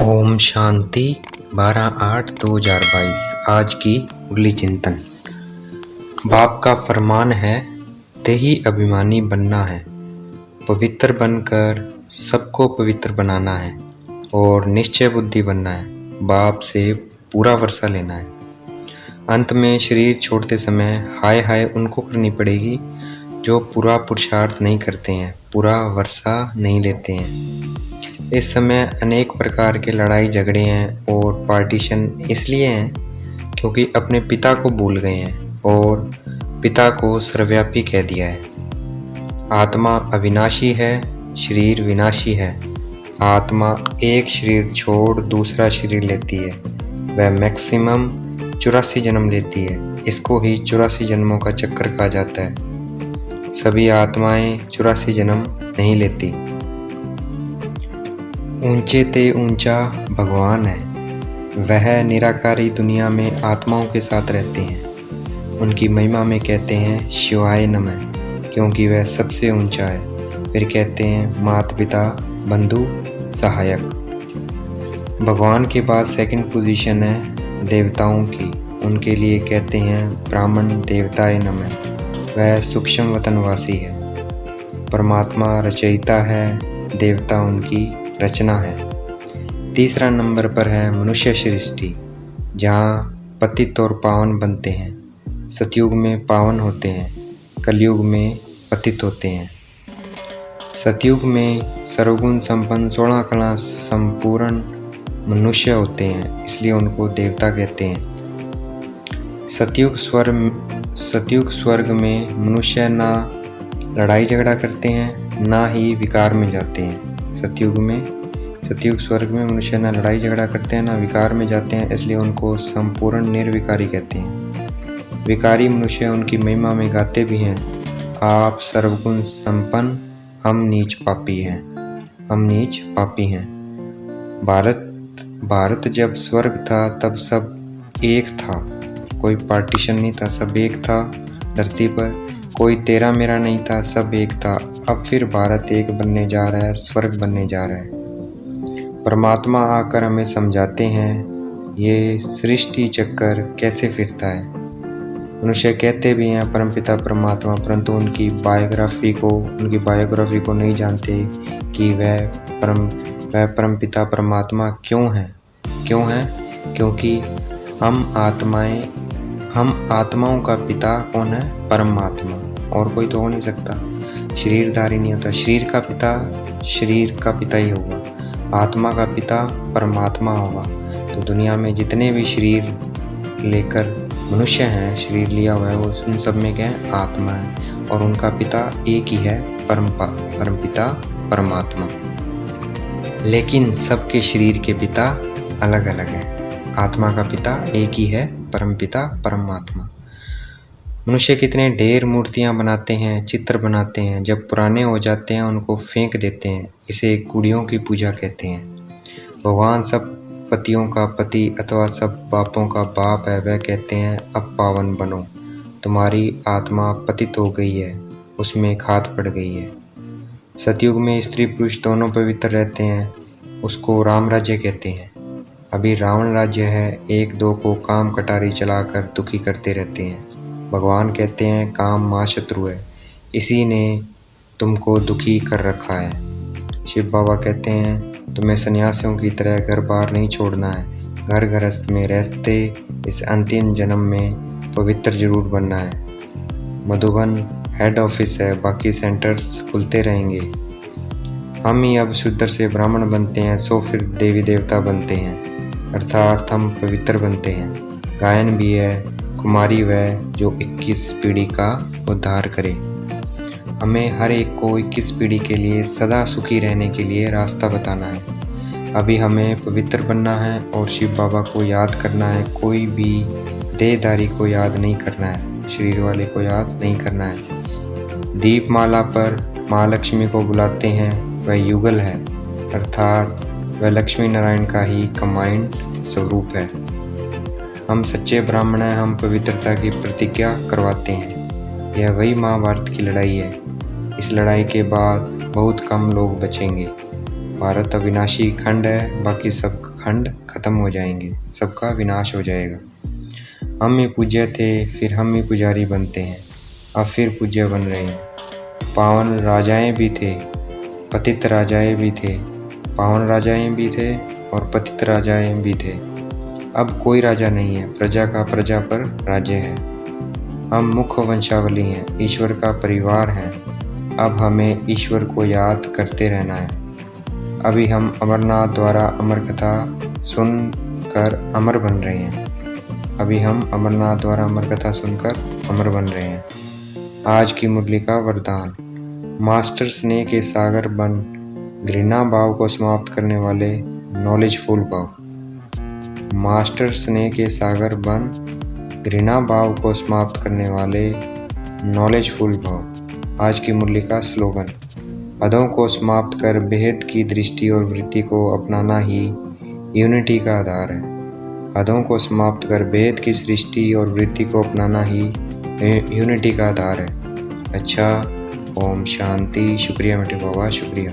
ओम शांति 12/8/2022। आज की मुरली चिंतन। बाप का फरमान है, ते ही अभिमानी बनना है, पवित्र बनकर सबको पवित्र बनाना है और निश्चय बुद्धि बनना है, बाप से पूरा वर्षा लेना है। अंत में शरीर छोड़ते समय हाय हाय उनको करनी पड़ेगी जो पूरा पुरुषार्थ नहीं करते हैं, पूरा वर्षा नहीं लेते हैं। इस समय अनेक प्रकार के लड़ाई झगड़े हैं और पार्टीशन इसलिए हैं क्योंकि अपने पिता को भूल गए हैं और पिता को सर्वव्यापी कह दिया है। आत्मा अविनाशी है, शरीर विनाशी है। आत्मा एक शरीर छोड़ दूसरा शरीर लेती है, वह मैक्सिमम 84 जन्म लेती है। इसको ही 84 जन्मों का चक्कर कहा जाता है। सभी आत्माएं 84 जन्म नहीं लेती। ऊंचे ते ऊंचा भगवान है, वह निराकारी दुनिया में आत्माओं के साथ रहते हैं। उनकी महिमा में कहते हैं शिवाय नमः, क्योंकि वह सबसे ऊंचा है। फिर कहते हैं माता पिता बंधु सहायक। भगवान के बाद सेकंड पोजीशन है देवताओं की, उनके लिए कहते हैं ब्राह्मण देवताए नमः, वह सूक्ष्म वतनवासी है। परमात्मा रचयिता है, देवता उनकी रचना है। तीसरा नंबर पर है मनुष्य सृष्टि, जहाँ पतित और पावन बनते हैं। सतयुग में पावन होते हैं, कलयुग में पतित होते हैं। सतयुग में सर्वगुण संपन्न 16 कला संपूर्ण मनुष्य होते हैं, इसलिए उनको देवता कहते हैं। सतयुग स्वर्ग में मनुष्य ना लड़ाई झगड़ा करते हैं, ना ही विकार में जाते हैं। सतयुग स्वर्ग में मनुष्य ना लड़ाई झगड़ा करते हैं, ना विकार में जाते हैं, इसलिए उनको संपूर्ण निर्विकारी कहते हैं। विकारी मनुष्य उनकी महिमा में गाते भी हैं, आप सर्वगुण संपन्न, हम नीच पापी हैं। भारत जब स्वर्ग था तब सब एक था, कोई पार्टीशन नहीं था, सब एक था। धरती पर कोई तेरा मेरा नहीं था, सब एक था। अब फिर भारत एक बनने जा रहा है, स्वर्ग बनने जा रहा है। परमात्मा आकर हमें समझाते हैं ये सृष्टि चक्कर कैसे फिरता है। मनुष्य कहते भी हैं परमपिता परमात्मा, परंतु उनकी बायोग्राफी को नहीं जानते कि वह परमपिता परमात्मा क्यों हैं। क्योंकि हम आत्माओं का पिता कौन है? परमात्मा, और कोई तो हो नहीं सकता। शरीरधारी नहीं होता, शरीर का पिता ही होगा। आत्मा का पिता परमात्मा होगा। तो दुनिया में जितने भी शरीर लेकर मनुष्य हैं, शरीर लिया हुआ है, वो उन सब में क्या है? आत्मा है, और उनका पिता एक ही है, परमपिता परमात्मा। लेकिन सबके शरीर के पिता अलग अलग हैं। आत्मा का पिता एक ही है, परमपिता परमात्मा। मनुष्य कितने ढेर मूर्तियां बनाते हैं, चित्र बनाते हैं, जब पुराने हो जाते हैं उनको फेंक देते हैं। इसे कुड़ियों की पूजा कहते हैं। भगवान सब पतियों का पति अथवा सब बापों का बाप है, वह कहते हैं अब पावन बनो, तुम्हारी आत्मा पतित हो गई है, उसमें खाद पड़ गई है। सतयुग में स्त्री पुरुष दोनों पवित्र रहते हैं, उसको राम राज्य कहते हैं। अभी रावण राज्य है, एक दो को काम कटारी चलाकर दुखी करते रहते हैं। भगवान कहते हैं काम महाशत्रु है, इसी ने तुमको दुखी कर रखा है। शिव बाबा कहते हैं तुम्हें सन्यासियों की तरह घर बार नहीं छोड़ना है, घर गृहस्थ में रहते इस अंतिम जन्म में पवित्र जरूर बनना है। मधुबन हेड ऑफिस है, बाकी सेंटर्स खुलते रहेंगे। हम ही अब शूद्र से ब्राह्मण बनते हैं, सो फिर देवी देवता बनते हैं, अर्थात हम पवित्र बनते हैं। गायन भी है, कुमारी वह जो 21 पीढ़ी का उद्धार करे। हमें हर एक को 21 पीढ़ी के लिए सदा सुखी रहने के लिए रास्ता बताना है। अभी हमें पवित्र बनना है और शिव बाबा को याद करना है। कोई भी देहधारी को याद नहीं करना है, शरीर वाले को याद नहीं करना है। दीपमाला पर माँ लक्ष्मी को बुलाते हैं, वह युगल है, अर्थात वह लक्ष्मी नारायण का ही कंबाइंड स्वरूप है। हम सच्चे ब्राह्मण हैं, हम पवित्रता की प्रतिज्ञा करवाते हैं। यह वही महाभारत की लड़ाई है। इस लड़ाई के बाद बहुत कम लोग बचेंगे। भारत अविनाशी खंड है, बाकी सब खंड खत्म हो जाएंगे, सबका विनाश हो जाएगा। हम ही पूज्य थे, फिर हम ही पुजारी बनते हैं, अब फिर पूज्य बन रहे हैं। पावन राजाएं भी थे, पतित राजाएं भी थे, पावन राजाएं भी थे और पतित राजाएं भी थे। अब कोई राजा नहीं है, प्रजा का प्रजा पर राज्य है। हम मुख्य वंशावली हैं, ईश्वर का परिवार हैं। अब हमें ईश्वर को याद करते रहना है। अभी हम अमरनाथ द्वारा अमर कथा सुनकर अमर बन रहे हैं। अभी हम अमरनाथ द्वारा अमर कथा सुनकर अमर बन रहे हैं। आज की मुरली का वरदान। मास्टर स्नेह के सागर बन, घृणा भाव को समाप्त करने वाले नॉलेजफुल भाव। मास्टर स्नेह के सागर बन, घृणा भाव को समाप्त करने वाले नॉलेजफुल भाव। आज की मुरली का स्लोगन। अधों को समाप्त कर बेहद की दृष्टि और वृत्ति को अपनाना ही यूनिटी का आधार है। अधों को समाप्त कर बेहद की सृष्टि और वृत्ति को अपनाना ही यूनिटी का आधार है। अच्छा, ओम शांति। शुक्रिया मेरे बाबा, शुक्रिया।